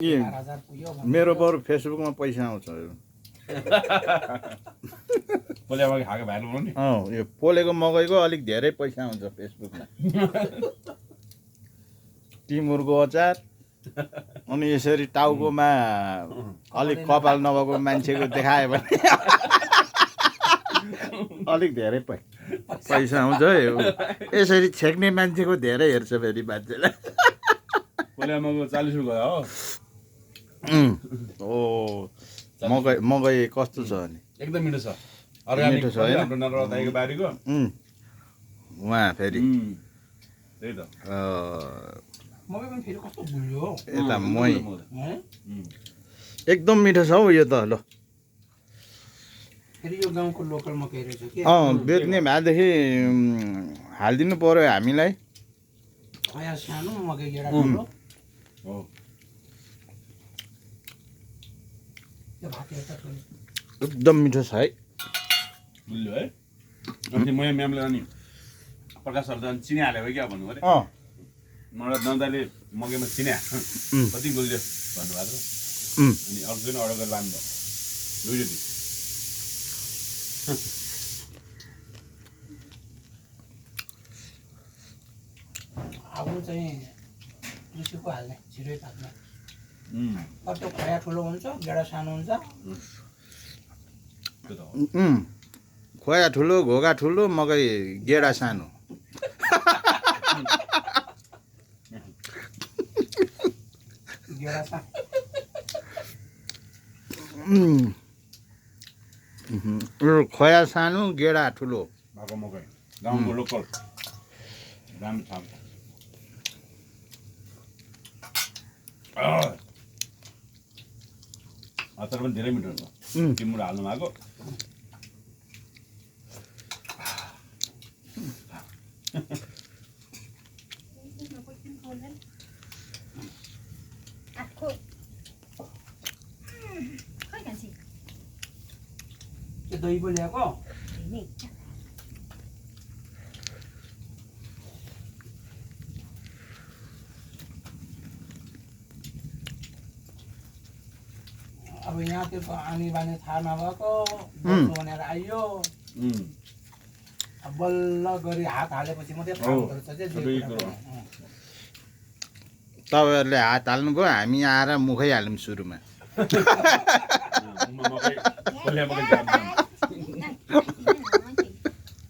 हजार पुग्यो मेरो बरु फेसबुकमा पैसा आउँछ पोलेको खाएको भाइरल हो नि यो पोलेको मकैको अलिक धेरै पैसा आउँछ फेसबुकमा टिमुरको अचार अनि यसरी टाउकोमा अलिक कपाल नभएको मान्छेको देखायो भने अलिक धेरै पैसा आउँछ है यसरी छेक्ने मान्छेको धेरै हेर्छ फेरि मान्छेलाई पोलेको 40 रुपैयाँ हो ओ मकै कस्तो छ अनि एकदम मिठो छ अर्गानिक मिठो छ हैन? हाम्रो नरवा दाइको बारीको उहाँ फेरि त्यही त मकै पनि फेरि कस्तो बुल्यो हो यता मै है एकदम मिठो छ हौ यो त ल फेरि यो गाउँको लोकल मकै रहेछ के बेच्ने भएदेखि हालिदिनु पर्यो हामीलाई खया सानो मकै गेडा ठुलो हो त्यो भात एउटा ठुलो एकदम मिठो छ है बुझ्यो है अनि म म्यामले अनि प्रकाश सर जान चिनी हाल्यो क्या भन्नु अरे मलाई नदाले मकैमा चिने कति गुल्यो भन्नुभएको अनि अर्को दिन अर्डर गरेर लानु भयो दुईचोटि आउनु चाहिँ कृषिको हाल्ने छिटै पाक्ने त्यो खया ठुलो हुन्छ गेडा सानो हुन्छ त्यो त हो खोया ठुलो घोगा ठुलो मकै गेडा सानो गेडा सानो यो खोया सानो गेडा ठुलो भएको मकै गाउँको लोकल राम्रो छ अचार पनि धेरै मिठो हुन्छ टिमुर हाल्नु भएको त्यो दही पो ल्याएको अब यहाँ त्यो आनी बानी थाहा नभएको बस्नु भनेर आइयो अब बल्ल गरी हात हालेपछि मात्रै थाहा हुँदो रहेछ जे सबै कुरा कुरो। पनि। तपाईँहरूले हात हाल्नुभयो हामी आएर मुखै हाल्यौँ सुरुमा मकै पोलिया मकै झ्याप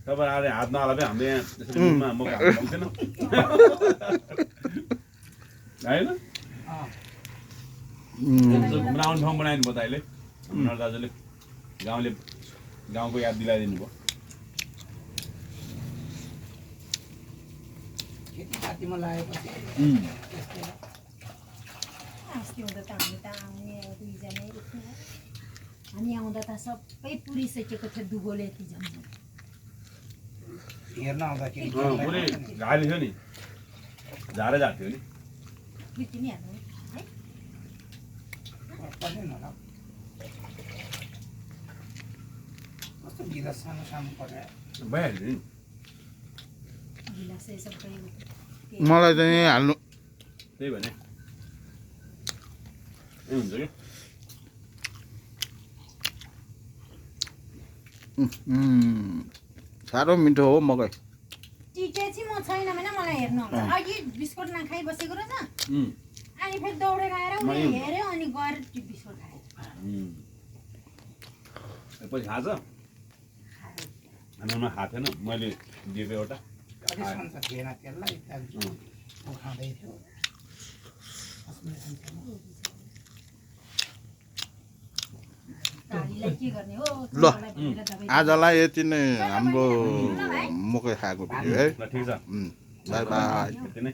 तपाईँ आएर हात नहाल्दा हामीले यहाँ त्यसरी मुखमा मकै हाल्नु सक्दैन होइन घुम्न आउने ठाउँ बनाइदिनु भयो त अहिले हाम्रो दाजुले गाउँको याद दिलाइदिनु भयो खेतीपातीमा लागेपछि अस्ति हुँदा त हामी त आउने दुईजना हामी आउँदा त सबै पुरिसकेको थियो दुगोले यति जम्मा हेर्न आउँदाखेरि पुरै घाली थियो नि झारै झार्थ्यो नि बित्ति नि हाल्नु है पर्दैन होला कस्तो गिलास सानो सानो पर्यो भइहाल्यो नि गिलासै सबै मलाई त यहीँ हाल्नु त्यही भने ए हुन्छ कि साह्रो मिठो हो मकै टिके चाहिँ म छैन भने मलाई हेर्नु आउँछ अघि बिस्कुट नखाइ बसेको रहेछ अनि फेरि दौडेर आएर उसले हेऱ्यो अनि गएर त्यो बिस्कुट खायो पछि खान्छ हामीमा खाएको थिएन मैले दिएको एउटा अलिक सन्चो थिएन त्यसलाई त्यहाँ ऊ खाँदै थियो घारीलाई के गर्ने हो ल आजलाई यति नै हाम्रो मकै खाएको भिडियो है ल ठिक छ बाई बाई यति नै